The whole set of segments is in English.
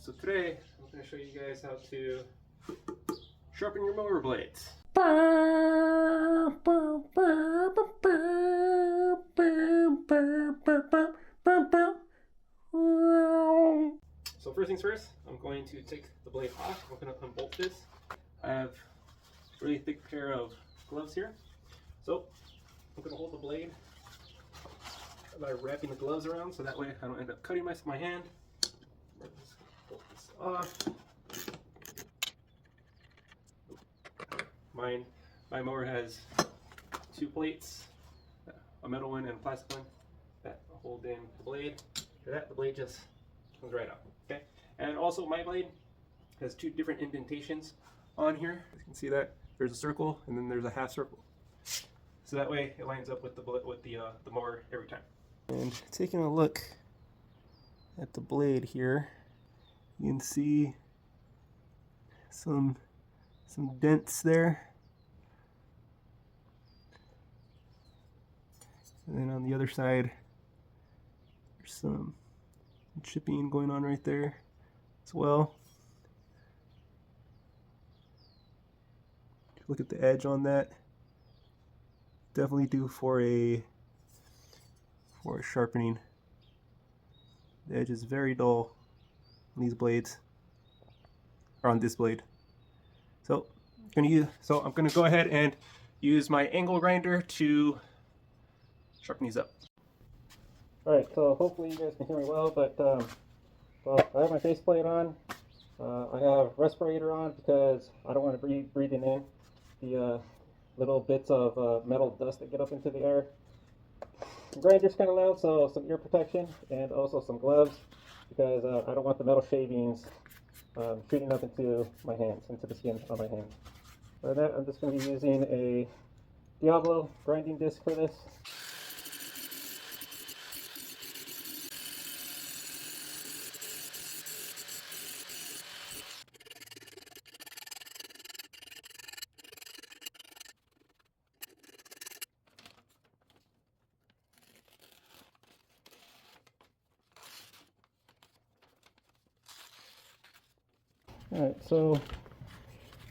So today I'm going to show you guys how to sharpen your mower blades. So first things first, I'm going to take the blade off. I'm going to unbolt this. I have a really thick pair of gloves here. So I'm going to hold the blade by wrapping the gloves around so that way I don't end up cutting my hand. Just pull this off. My mower has two plates, a metal one and a plastic one that hold in the blade. After that, the blade just comes right out. Okay, and also my blade has two different indentations on here. You can see that there's a circle and then there's a half circle. So that way it lines up with the mower every time. And taking a look at the blade here, you can see some dents there. And then on the other side, there's some chipping going on right there as well. Look at the edge on that. Definitely due for a sharpening. The edge is very dull on these blades, or on this blade. So I'm gonna go ahead and use my angle grinder to sharpen these up. Alright, so hopefully you guys can hear me well, but well, I have my faceplate on. I have respirator on because I don't want to be breathing in the little bits of metal dust that get up into the air. The grinder's kind of loud, so some ear protection and also some gloves because I don't want the metal shavings shooting up into my hands, into the skin on my hands. For that, I'm just going to be using a Diablo grinding disc for this. Alright, so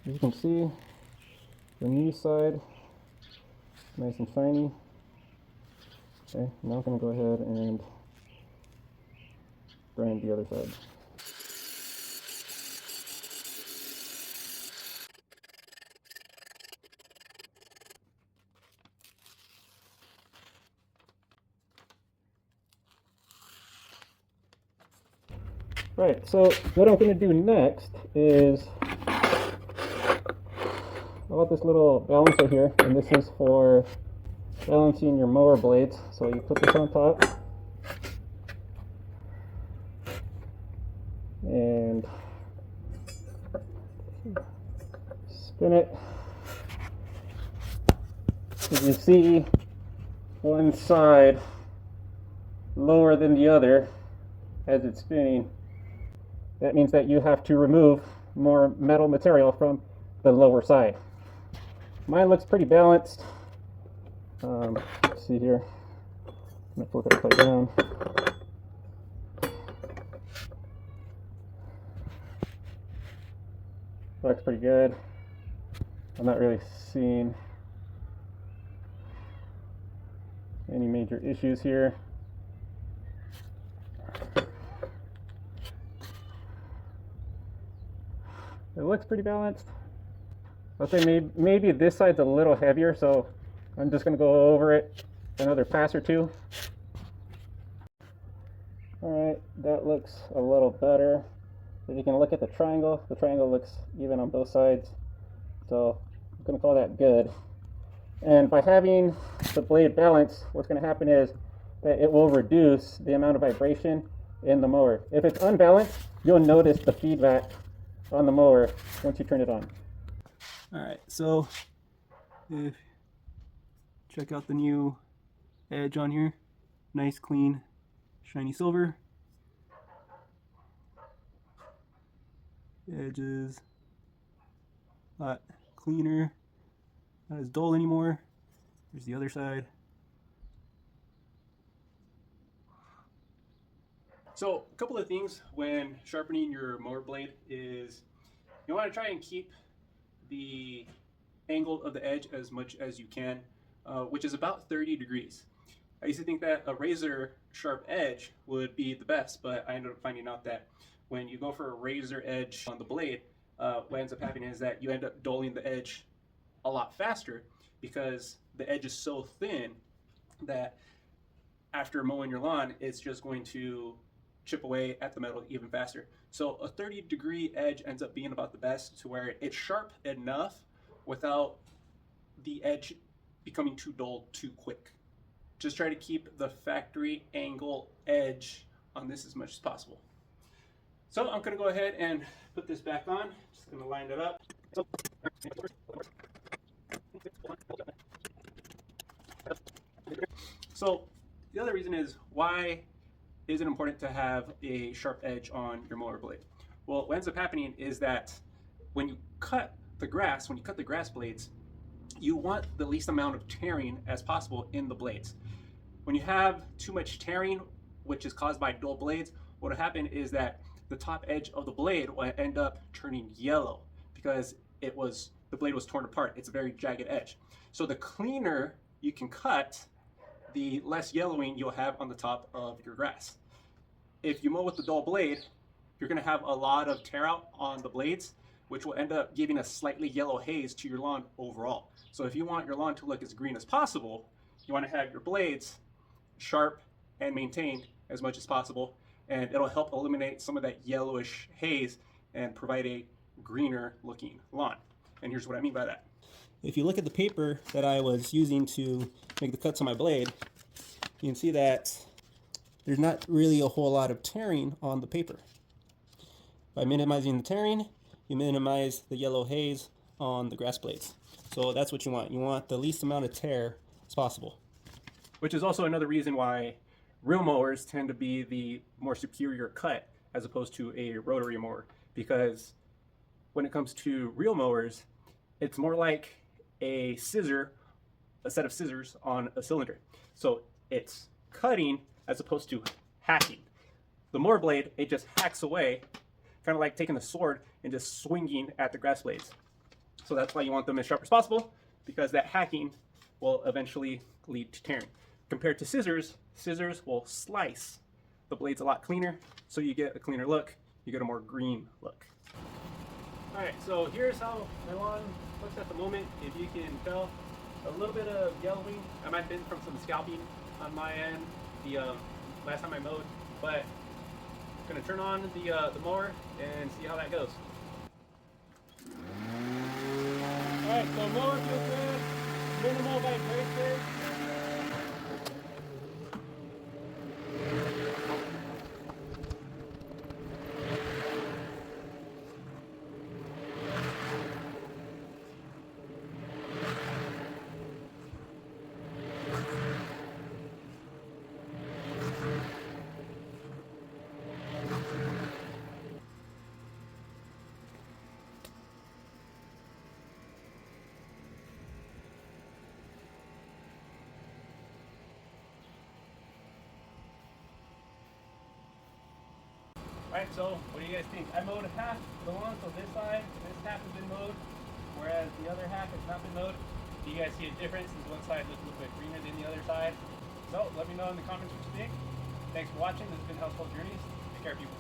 as you can see, the knee side nice and shiny. Okay, now I'm going to go ahead and grind the other side. Right, so what I'm going to do next is I got this little balancer here, and this is for balancing your mower blades. So you put this on top and spin it. As you see, one side lower than the other as it's spinning. That means that you have to remove more metal material from the lower side. Mine looks pretty balanced. Let's see here. I'm going to flip it upside down. Looks pretty good. I'm not really seeing any major issues here. It looks pretty balanced. I'll say maybe this side's a little heavier, so I'm just going to go over it another pass or two. Alright, that looks a little better. If you can look at the triangle looks even on both sides. So I'm going to call that good. And by having the blade balanced, what's going to happen is that it will reduce the amount of vibration in the mower. If it's unbalanced, you'll notice the feedback on the mower once you turn it on. Alright, so if check out the new edge on here. Nice, clean, shiny silver. The edge is a lot cleaner, not as dull anymore. Here's the other side. So a couple of things when sharpening your mower blade is you want to try and keep the angle of the edge as much as you can, which is about 30 degrees. I used to think that a razor sharp edge would be the best, but I ended up finding out that when you go for a razor edge on the blade, what ends up happening is that you end up dulling the edge a lot faster because the edge is so thin that after mowing your lawn, it's just going to chip away at the metal even faster. So a 30-degree edge ends up being about the best, to where it's sharp enough without the edge becoming too dull too quick. Just try to keep the factory angle edge on this as much as possible. So I'm going to go ahead and put this back on. Just going to line it up. So the other reason is, why is it important to have a sharp edge on your mower blade? Well, what ends up happening is that when you cut the grass blades, you want the least amount of tearing as possible in the blades. When you have too much tearing, which is caused by dull blades, what will happen is that the top edge of the blade will end up turning yellow because the blade was torn apart. It's a very jagged edge. So the cleaner you can cut, the less yellowing you'll have on the top of your grass. If you mow with the dull blade, you're going to have a lot of tear out on the blades, which will end up giving a slightly yellow haze to your lawn overall. So if you want your lawn to look as green as possible, you want to have your blades sharp and maintained as much as possible, and it'll help eliminate some of that yellowish haze and provide a greener looking lawn. And here's what I mean by that. If you look at the paper that I was using to make the cuts on my blade, you can see that there's not really a whole lot of tearing on the paper. By minimizing the tearing, you minimize the yellow haze on the grass blades. So that's what you want. You want the least amount of tear as possible. Which is also another reason why real mowers tend to be the more superior cut as opposed to a rotary mower. Because when it comes to real mowers, it's more like a set of scissors on a cylinder. So it's cutting as opposed to hacking. The mower blade, it just hacks away, kind of like taking a sword and just swinging at the grass blades. So that's why you want them as sharp as possible, because that hacking will eventually lead to tearing. Compared to scissors, scissors will slice the blades a lot cleaner, so you get a cleaner look, you get a more green look. Alright, so here's how my lawn looks at the moment. If you can tell, a little bit of yellowing. I might have been from some scalping on my end the last time I mowed, but I'm going to turn on the mower and see how that goes. Alright, so mower feels good, minimal vibration. Alright, so what do you guys think? I mowed half the lawn, so this side, this half has been mowed, whereas the other half has not been mowed. Do you guys see a difference since one side looks a little bit greener than the other side? So let me know in the comments what you think. Thanks for watching. This has been Household Journeys. Take care, people.